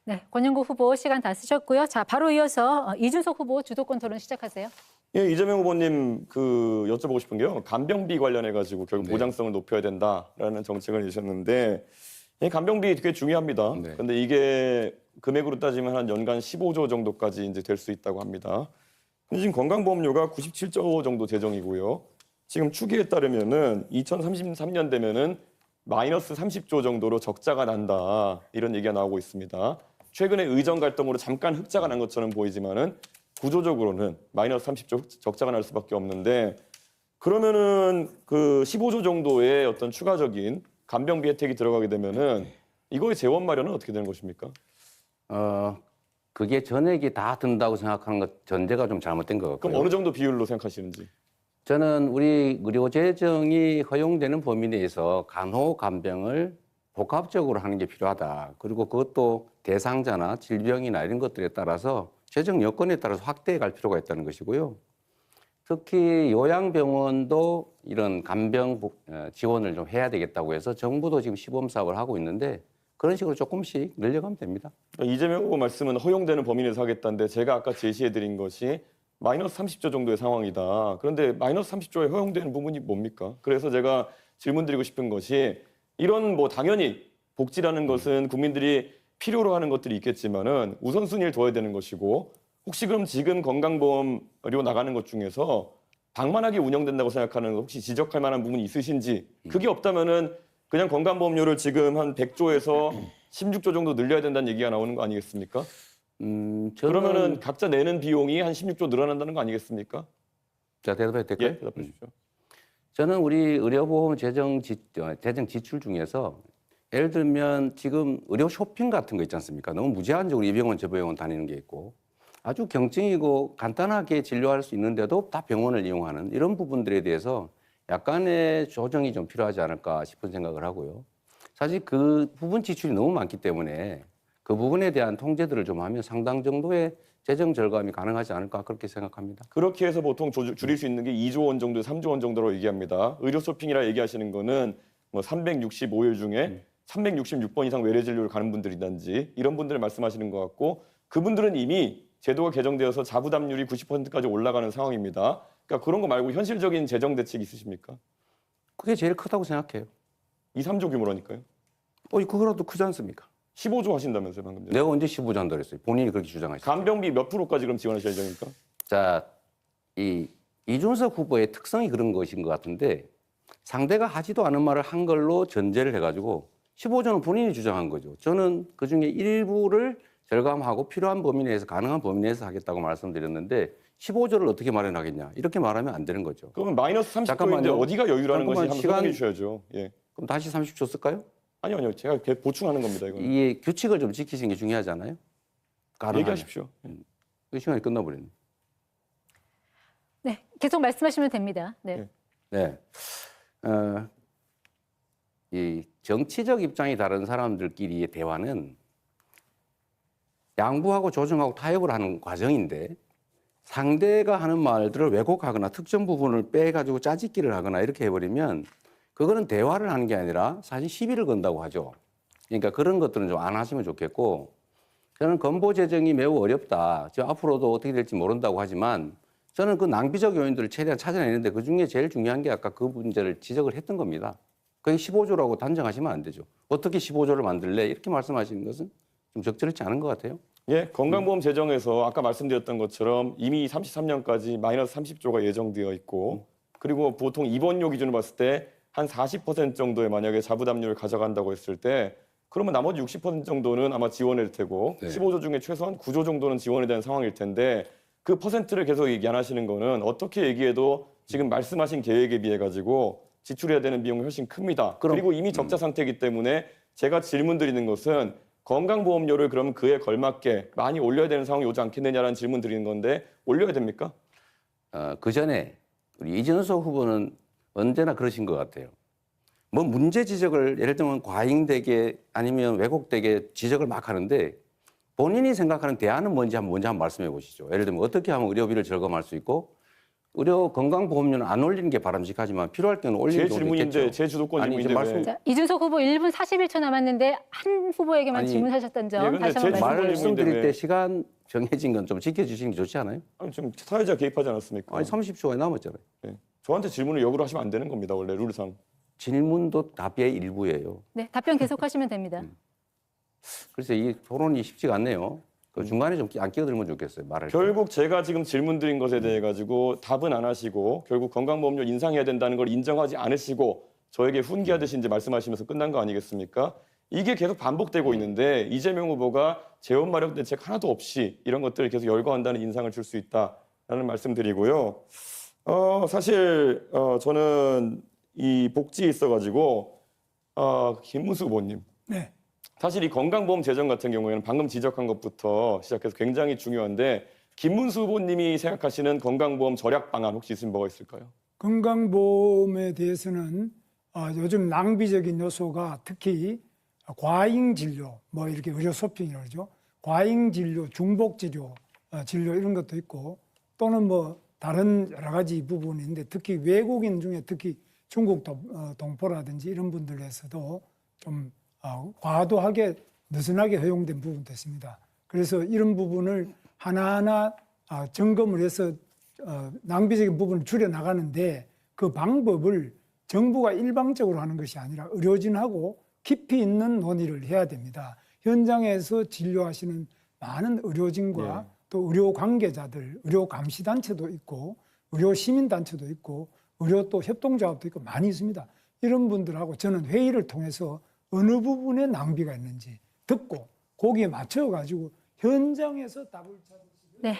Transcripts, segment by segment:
네, 권영구 후보 시간 다 쓰셨고요. 자, 바로 이어서 이준석 후보 주도권 토론 시작하세요. 예, 이재명 후보님 여쭤보고 싶은 게요. 간병비 관련해 가지고 결국 네. 보장성을 높여야 된다라는 정책을 내셨는데 이 간병비 되게 중요합니다. 네. 근데 이게 금액으로 따지면 한 연간 15조 정도까지 이제 될 수 있다고 합니다. 근데 지금 건강보험료가 97조 정도 재정이고요. 지금 추기에 따르면은 2033년 되면은 마이너스 30조 정도로 적자가 난다. 이런 얘기가 나오고 있습니다. 최근에 의정 갈등으로 잠깐 흑자가 난 것처럼 보이지만은 구조적으로는 마이너스 30조 적자가 날 수밖에 없는데 그러면은 그 15조 정도의 어떤 추가적인 간병비 혜택이 들어가게 되면은 이거의 재원 마련은 어떻게 되는 것입니까? 그게 전액이 다 든다고 생각하는 것 전제가 좀 잘못된 것 같고요. 그럼 어느 정도 비율로 생각하시는지? 저는 우리 의료재정이 허용되는 범위 내에서 간호, 간병을 복합적으로 하는 게 필요하다. 그리고 그것도 대상자나 질병이나 이런 것들에 따라서 재정 여건에 따라서 확대해 갈 필요가 있다는 것이고요. 특히 요양병원도 이런 간병 지원을 좀 해야 되겠다고 해서 정부도 지금 시범 사업을 하고 있는데 그런 식으로 조금씩 늘려가면 됩니다. 이재명 후보 말씀은 허용되는 범위 내에서 하겠다는데 제가 아까 제시해드린 것이 마이너스 30조 정도의 상황이다. 그런데 마이너스 30조에 허용되는 부분이 뭡니까? 그래서 제가 질문드리고 싶은 것이 이런 당연히 복지라는 것은 국민들이 필요로 하는 것들이 있겠지만은 우선순위를 둬야 되는 것이고 혹시 그럼 지금 건강보험료 나가는 것 중에서 방만하게 운영된다고 생각하는 거 혹시 지적할 만한 부분이 있으신지 그게 없다면은 그냥 건강보험료를 지금 한 100조에서 16조 정도 늘려야 된다는 얘기가 나오는 거 아니겠습니까? 그러면은 각자 내는 비용이 한 16조 늘어난다는 거 아니겠습니까? 자, 대답해도 될까요? 예, 대답해 주십시오. 저는 우리 의료보험 재정 지출 중에서 예를 들면 지금 의료 쇼핑 같은 거 있지 않습니까? 너무 무제한적으로 이 병원 저 병원 다니는 게 있고 아주 경증이고 간단하게 진료할 수 있는데도 다 병원을 이용하는 이런 부분들에 대해서 약간의 조정이 좀 필요하지 않을까 싶은 생각을 하고요. 사실 그 부분 지출이 너무 많기 때문에 그 부분에 대한 통제들을 좀 하면 상당 정도의 재정 절감이 가능하지 않을까 그렇게 생각합니다. 그렇게 해서 보통 줄일 수 있는 게 2조 원 정도, 3조 원 정도로 얘기합니다. 의료 쇼핑이라 얘기하시는 거는 365일 중에 366번 이상 외래 진료를 가는 분들이든지 이런 분들을 말씀하시는 것 같고 그분들은 이미 제도가 개정되어서 자부담률이 90%까지 올라가는 상황입니다. 그러니까 그런 거 말고 현실적인 재정 대책이 있으십니까? 그게 제일 크다고 생각해요. 2, 3조 규모라니까요. 그거라도 크지 않습니까? 15조 하신다면서요, 방금 전에. 내가 언제 15조 한다고 그랬어요? 본인이 그렇게 주장하시죠. 간병비 몇 프로까지 그럼 지원하실 예정입니까? 자, 이준석 후보의 특성이 그런 것인 것 같은데 상대가 하지도 않은 말을 한 걸로 전제를 해가지고 15조는 본인이 주장한 거죠. 저는 그중에 일부를 절감하고 필요한 범위 내에서 가능한 범위 내에서 하겠다고 말씀드렸는데 15조를 어떻게 마련하겠냐 이렇게 말하면 안 되는 거죠. 그러면 마이너스 30조인데 잠깐만요. 어디가 여유라는 것이 잠깐만, 한번 설명해 주셔야죠. 예. 그럼 다시 30조 쓸까요? 아니요. 제가 보충하는 겁니다. 이거는. 이 규칙을 좀 지키시는 게 중요하잖아요. 가능하면. 얘기하십시오. 그 시간이 끝나버렸네. 네, 계속 말씀하시면 됩니다. 네. 네. 네. 이 정치적 입장이 다른 사람들끼리의 대화는 양보하고 조정하고 타협을 하는 과정인데 상대가 하는 말들을 왜곡하거나 특정 부분을 빼가지고 짜집기를 하거나 이렇게 해버리면 그거는 대화를 하는 게 아니라 사실 시비를 건다고 하죠. 그러니까 그런 것들은 좀 안 하시면 좋겠고 저는 건보 재정이 매우 어렵다. 지금 앞으로도 어떻게 될지 모른다고 하지만 저는 그 낭비적 요인들을 최대한 찾아내는데 그중에 제일 중요한 게 아까 그 문제를 지적을 했던 겁니다. 그게 15조라고 단정하시면 안 되죠. 어떻게 15조를 만들래? 이렇게 말씀하시는 것은 좀 적절치 않은 것 같아요. 예, 건강보험 재정에서 아까 말씀드렸던 것처럼 이미 33년까지 마이너스 30조가 예정되어 있고 그리고 보통 입원료 기준으로 봤을 때 한 40% 정도의 만약에 자부담률을 가져간다고 했을 때 그러면 나머지 60% 정도는 아마 지원일 테고 네. 15조 중에 최소한 9조 정도는 지원이 되는 상황일 텐데 그 퍼센트를 계속 얘기 안 하시는 거는 어떻게 얘기해도 지금 말씀하신 계획에 비해 가지고 지출해야 되는 비용이 훨씬 큽니다. 그리고 이미 적자 상태이기 때문에 제가 질문 드리는 것은 건강보험료를 그럼 그에 걸맞게 많이 올려야 되는 상황이 오지 않겠느냐라는 질문 드리는 건데 올려야 됩니까? 그 전에 우리 이준석 후보는 언제나 그러신 것 같아요. 뭐 문제 지적을 예를 들면 과잉되게 아니면 왜곡되게 지적을 막 하는데 본인이 생각하는 대안은 뭔지 먼저 한번 말씀해 보시죠. 예를 들면 어떻게 하면 의료비를 절감할 수 있고 의료 건강보험료는 안 올리는 게 바람직하지만 필요할 때는 올리는 제 경우도 질문인데 있겠죠. 제 주도권 아니, 이제 질문인데 왜? 말씀- 자, 이준석 후보 1분 41초 남았는데 한 후보에게만 아니, 질문하셨던 점 예, 근데 다시 한번 제 말씀드립니다. 말씀드릴 왜- 때 시간 정해진 건 좀 지켜주시는 게 좋지 않아요? 아니, 좀 사회자 개입하지 않았습니까? 아니 30초가 남았잖아요. 예. 저한테 질문을 역으로 하시면 안 되는 겁니다. 원래 룰상. 질문도 답의 일부예요. 네, 답변 계속하시면 됩니다. 그래서 이 토론이 쉽지가 않네요. 그 중간에 좀 안 끼어들면 좋겠어요. 말할 때. 결국 제가 지금 질문 드린 것에 대해 가지고 답은 안 하시고 결국 건강보험료 인상해야 된다는 걸 인정하지 않으시고 저에게 훈계하듯이 이제 말씀하시면서 끝난 거 아니겠습니까? 이게 계속 반복되고 있는데 이재명 후보가 재원 마련 대책 하나도 없이 이런 것들을 계속 열거한다는 인상을 줄 수 있다라는 말씀드리고요. 사실 저는 이 복지에 있어가지고 김문수 후보님. 네. 사실 이 건강보험 재정 같은 경우에는 방금 지적한 것부터 시작해서 굉장히 중요한데 김문수 후보님이 생각하시는 건강보험 절약 방안 혹시 있으면 뭐가 있을까요? 건강보험에 대해서는 요즘 낭비적인 요소가 특히 과잉 진료, 뭐 이렇게 의료 쇼핑이라고 그러죠. 과잉 진료, 중복 진료, 진료 이런 것도 있고 또는 뭐 다른 여러 가지 부분인데 특히 외국인 중에 특히 중국 동포라든지 이런 분들에서도 좀 과도하게 느슨하게 허용된 부분도 있습니다. 그래서 이런 부분을 하나하나 점검을 해서 낭비적인 부분을 줄여 나가는데 그 방법을 정부가 일방적으로 하는 것이 아니라 의료진하고 깊이 있는 논의를 해야 됩니다. 현장에서 진료하시는 많은 의료진과 또 의료 관계자들, 의료 감시단체도 있고 의료 시민단체도 있고 의료 또 협동조합도 있고 많이 있습니다. 이런 분들하고 저는 회의를 통해서 어느 부분에 낭비가 있는지 듣고 거기에 맞춰가지고 현장에서 답을 찾으시고 네.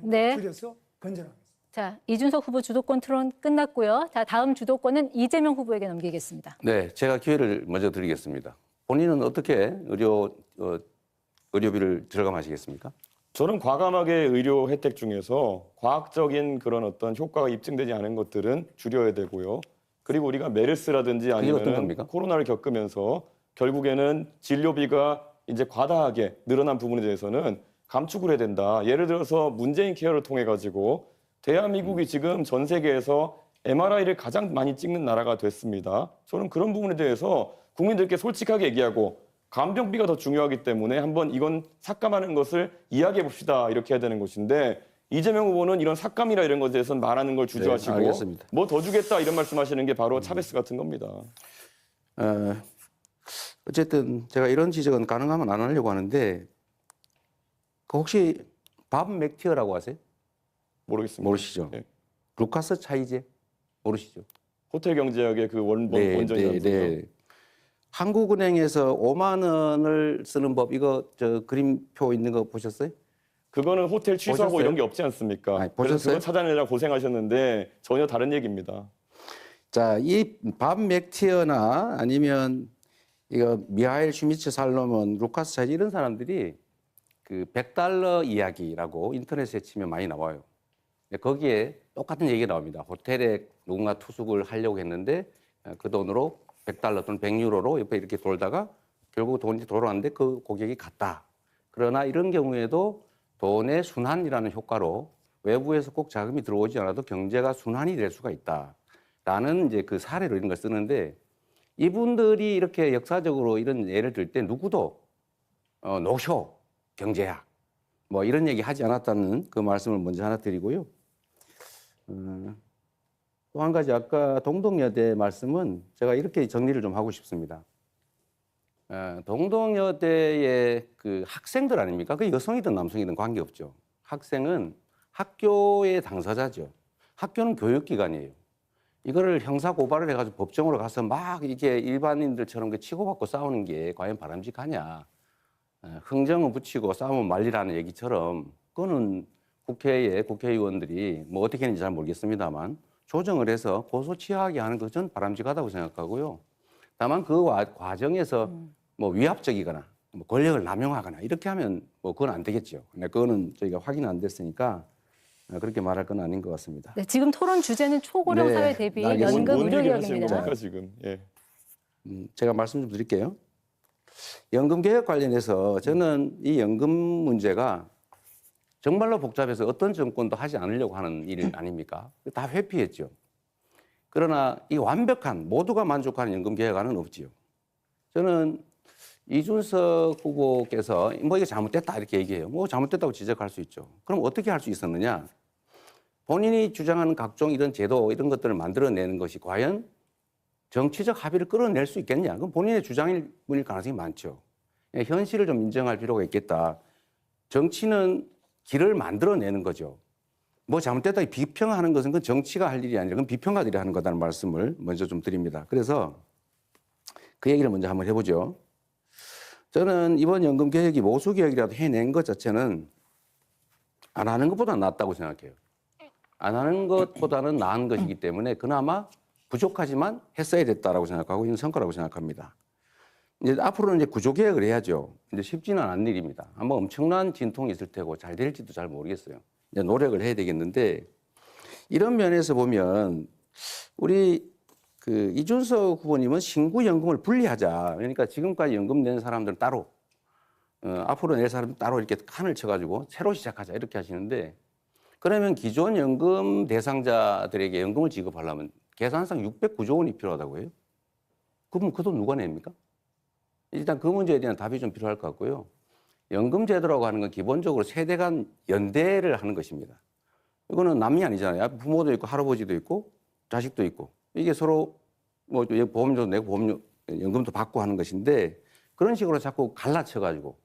네. 줄여서 건전하겠습니다. 자, 이준석 후보 주도권 토론 끝났고요. 자, 다음 주도권은 이재명 후보에게 넘기겠습니다. 네, 제가 기회를 먼저 드리겠습니다. 본인은 어떻게 의료비를 절감하시겠습니까? 저는 과감하게 의료 혜택 중에서 과학적인 그런 어떤 효과가 입증되지 않은 것들은 줄여야 되고요. 그리고 우리가 메르스라든지 어떤 아니면 겁니까? 코로나를 겪으면서 결국에는 진료비가 이제 과다하게 늘어난 부분에 대해서는 감축을 해야 된다. 예를 들어서 문재인 케어를 통해 가지고 대한민국이 지금 전 세계에서 MRI를 가장 많이 찍는 나라가 됐습니다. 저는 그런 부분에 대해서 국민들께 솔직하게 얘기하고 간병비가 더 중요하기 때문에 한번 이건 삭감하는 것을 이야기해 봅시다. 이렇게 해야 되는 것인데 이재명 후보는 이런 삭감이나 이런 것에 대해서는 말하는 걸 주저하시고 네, 알겠습니다. 뭐 더 주겠다 이런 말씀하시는 게 바로 차베스 같은 겁니다. 어쨌든 제가 이런 지적은 가능하면 안 하려고 하는데 그 혹시 밥 맥티어라고 아세요? 모르겠습니다. 모르시죠? 네. 루카스 차이제 모르시죠? 호텔 경제학의 그 원전이라는 분이죠. 한국은행에서 5만 원을 쓰는 법 이거 저 그림표 있는 거 보셨어요? 그거는 호텔 취소하고 보셨어요? 이런 게 없지 않습니까? 아니, 그래서 보셨어요? 그거 찾아내느라 고생하셨는데 전혀 다른 얘기입니다. 자, 이 밥 맥티어나 아니면 이거 미하일 슈미츠 살로몬, 루카스 차이제 이런 사람들이 그 $100 이야기라고 인터넷에 치면 많이 나와요. 거기에 똑같은 얘기가 나옵니다. 호텔에 누군가 투숙을 하려고 했는데 그 돈으로 $100 또는 100유로로 옆에 이렇게 돌다가 결국 돈이 돌아왔는데 그 고객이 갔다. 그러나 이런 경우에도 돈의 순환이라는 효과로 외부에서 꼭 자금이 들어오지 않아도 경제가 순환이 될 수가 있다. 라는 이제 그 사례로 이런 걸 쓰는데 이분들이 이렇게 역사적으로 이런 예를 들 때 누구도 노쇼, 경제학 뭐 이런 얘기 하지 않았다는 그 말씀을 먼저 하나 드리고요. 또 한 가지 아까 동덕여대 말씀은 제가 이렇게 정리를 좀 하고 싶습니다. 동덕여대의 그 학생들 아닙니까? 그 여성이든 남성이든 관계없죠. 학생은 학교의 당사자죠. 학교는 교육기관이에요. 이거를 형사 고발을 해가지고 법정으로 가서 막 이게 일반인들처럼 그 치고받고 싸우는 게 과연 바람직하냐. 흥정은 붙이고 싸우면 말리라는 얘기처럼 그거는 국회에 국회의원들이 뭐 어떻게 했는지 잘 모르겠습니다만 조정을 해서 고소치하게 하는 것은 바람직하다고 생각하고요. 다만 그 과정에서 뭐 위압적이거나 뭐 권력을 남용하거나 이렇게 하면 뭐 그건 안 되겠죠. 근데 그거는 저희가 확인 안 됐으니까 그렇게 말할 건 아닌 것 같습니다. 네, 지금 토론 주제는 초고령 네, 사회 대비 알겠습니다. 연금 뭔 의료 얘기를 하시는 개혁입니다. 겁니까 지금? 예. 제가 말씀 좀 드릴게요. 연금 개혁 관련해서 저는 이 연금 문제가 정말로 복잡해서 어떤 정권도 하지 않으려고 하는 일 아닙니까? 다 회피했죠. 그러나 이 완벽한 모두가 만족하는 연금 개혁안은 없지요. 저는 이준석 후보께서 뭐 이게 잘못됐다 이렇게 얘기해요. 뭐 잘못됐다고 지적할 수 있죠. 그럼 어떻게 할 수 있었느냐? 본인이 주장하는 각종 이런 제도 이런 것들을 만들어내는 것이 과연 정치적 합의를 끌어낼 수 있겠냐? 그건 본인의 주장일 뿐일 가능성이 많죠. 현실을 좀 인정할 필요가 있겠다. 정치는 길을 만들어내는 거죠. 뭐 잘못됐다 비평하는 것은 그건 정치가 할 일이 아니라 그건 비평가들이 하는 거다는 말씀을 먼저 좀 드립니다. 그래서 그 얘기를 먼저 한번 해보죠. 저는 이번 연금 개혁이 모수 개혁이라도 해낸 것 자체는 안 하는 것보다 낫다고 생각해요. 안 하는 것보다는 나은 것이기 때문에 그나마 부족하지만 했어야 됐다라고 생각하고 있는 성과라고 생각합니다. 이제 앞으로는 이제 구조 개혁을 해야죠. 이제 쉽지는 않은 일입니다. 아마 엄청난 진통이 있을 테고 잘 될지도 잘 모르겠어요. 이제 노력을 해야 되겠는데 이런 면에서 보면 우리 그 이준석 후보님은 신구 연금을 분리하자. 그러니까 지금까지 연금 낸 사람들은 따로, 앞으로 낼 사람들 따로 이렇게 칸을 쳐가지고 새로 시작하자 이렇게 하시는데 그러면 기존 연금 대상자들에게 연금을 지급하려면 계산상 609조 원이 필요하다고 해요. 그럼 그 돈 누가 냅니까? 일단 그 문제에 대한 답이 좀 필요할 것 같고요. 연금 제도라고 하는 건 기본적으로 세대 간 연대를 하는 것입니다. 이거는 남이 아니잖아요. 부모도 있고 할아버지도 있고 자식도 있고 이게 서로 뭐 보험료도 내고 보험료 연금도 받고 하는 것인데 그런 식으로 자꾸 갈라쳐가지고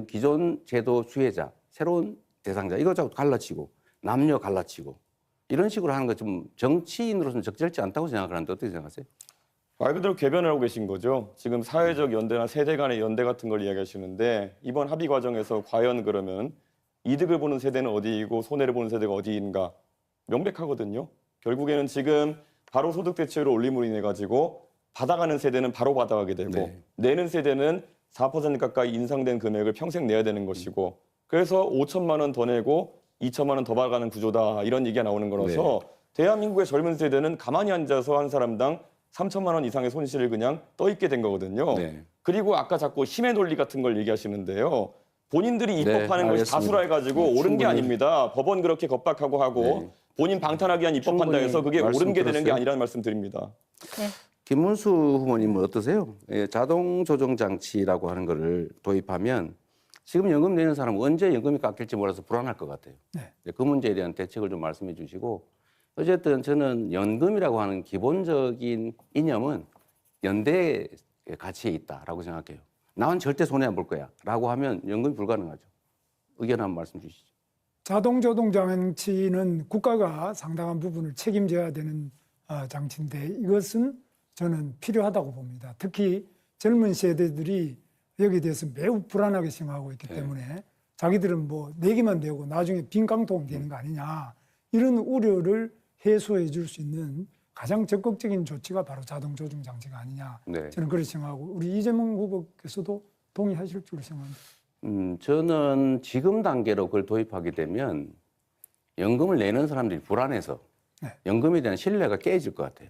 기존 제도 수혜자 새로운 대상자 이거 자꾸 갈라치고 남녀 갈라치고 이런 식으로 하는 거 좀 정치인으로서는 적절치 않다고 생각하는데 어떻게 생각하세요? 말 그대로 궤변을 하고 계신 거죠. 지금 사회적 연대나 세대 간의 연대 같은 걸 이야기하시는데 이번 합의 과정에서 과연 그러면 이득을 보는 세대는 어디이고 손해를 보는 세대가 어디인가 명백하거든요. 결국에는 지금 바로 소득 대체율을 올림으로 인해 가지고 받아가는 세대는 바로 받아가게 되고 네. 내는 세대는 4% 가까이 인상된 금액을 평생 내야 되는 것이고 그래서 5천만 원 더 내고 2천만 원 더 받아가는 구조다 이런 얘기가 나오는 거라서 대한민국의 젊은 세대는 가만히 앉아서 한 사람당 3천만 원 이상의 손실을 그냥 떠있게 된 거거든요. 네. 그리고 아까 자꾸 힘의 논리 같은 걸 얘기하시는데요. 본인들이 입법하는 것이 알겠습니다. 다수라 해가지고 옳은 게 충분히. 아닙니다. 법원 그렇게 겁박하고 하고 네. 본인 방탄하기 위한 입법한다 충분히 해서 그게 말씀 옳은 게 되는 게 들었어요. 아니라는 말씀 드립니다. 네. 김문수 후보님은 어떠세요? 예, 자동 조정 장치라고 하는 거를 도입하면 지금 연금 내는 사람은 언제 연금이 깎일지 몰라서 불안할 것 같아요. 네. 그 문제에 대한 대책을 좀 말씀해 주시고 어쨌든 저는 연금이라고 하는 기본적인 이념은 연대의 가치에 있다라고 생각해요. 나는 절대 손해 안 볼 거야 라고 하면 연금이 불가능하죠. 의견 한번 말씀 주시죠. 자동조동 장치는 국가가 상당한 부분을 책임져야 되는 장치인데 이것은 저는 필요하다고 봅니다. 특히 젊은 세대들이 여기에 대해서 매우 불안하게 생각하고 있기 때문에 자기들은 뭐 내기만 되고 나중에 빈깡통이 되는 거 아니냐 이런 우려를 해소해 줄 수 있는 가장 적극적인 조치가 바로 자동조정 장치가 아니냐 네. 저는 그렇게 생각하고 우리 이재명 후보께서도 동의하실 줄 생각합니다. 저는 지금 단계로 그걸 도입하게 되면 연금을 내는 사람들이 불안해서 네. 연금에 대한 신뢰가 깨질 것 같아요.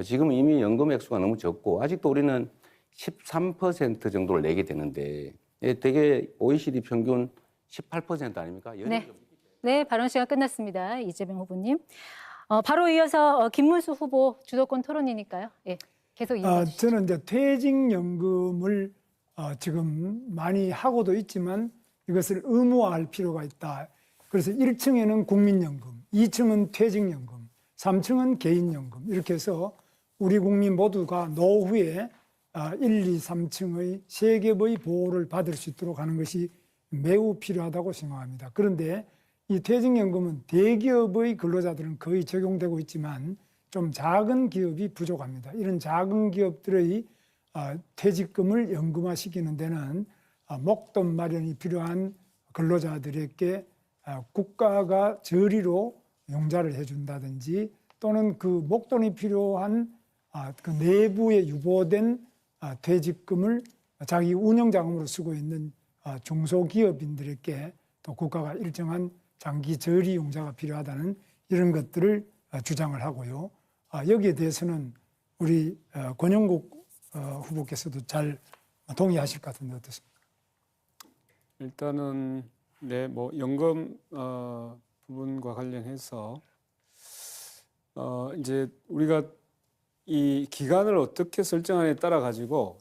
지금 이미 연금 액수가 너무 적고 아직도 우리는 13% 정도를 내게 되는데 되게 OECD 평균 18% 아닙니까? 네. 네, 발언 시간 끝났습니다. 이재명 후보님. 바로 이어서 김문수 후보 주도권 토론이니까요. 예, 계속 이어가 주시죠. 저는 이제 퇴직연금을 지금 많이 하고도 있지만 이것을 의무화할 필요가 있다. 그래서 1층에는 국민연금, 2층은 퇴직연금, 3층은 개인연금 이렇게 해서 우리 국민 모두가 노후에 1, 2, 3층의 세 겹의 보호를 받을 수 있도록 하는 것이 매우 필요하다고 생각합니다. 그런데 이 퇴직연금은 대기업의 근로자들은 거의 적용되고 있지만 좀 작은 기업이 부족합니다. 이런 작은 기업들의 퇴직금을 연금화시키는 데는 목돈 마련이 필요한 근로자들에게 국가가 저리로 용자를 해준다든지 또는 그 목돈이 필요한 그 내부에 유보된 퇴직금을 자기 운영자금으로 쓰고 있는 중소기업인들에게 또 국가가 일정한 장기 저리 용자가 필요하다는 이런 것들을 주장을 하고요. 여기에 대해서는 우리 권영국 후보께서도 잘 동의하실 것 같은데 어떻습니까? 일단은 네, 뭐 연금 부분과 관련해서 이제 우리가 이 기간을 어떻게 설정하느냐에 따라 가지고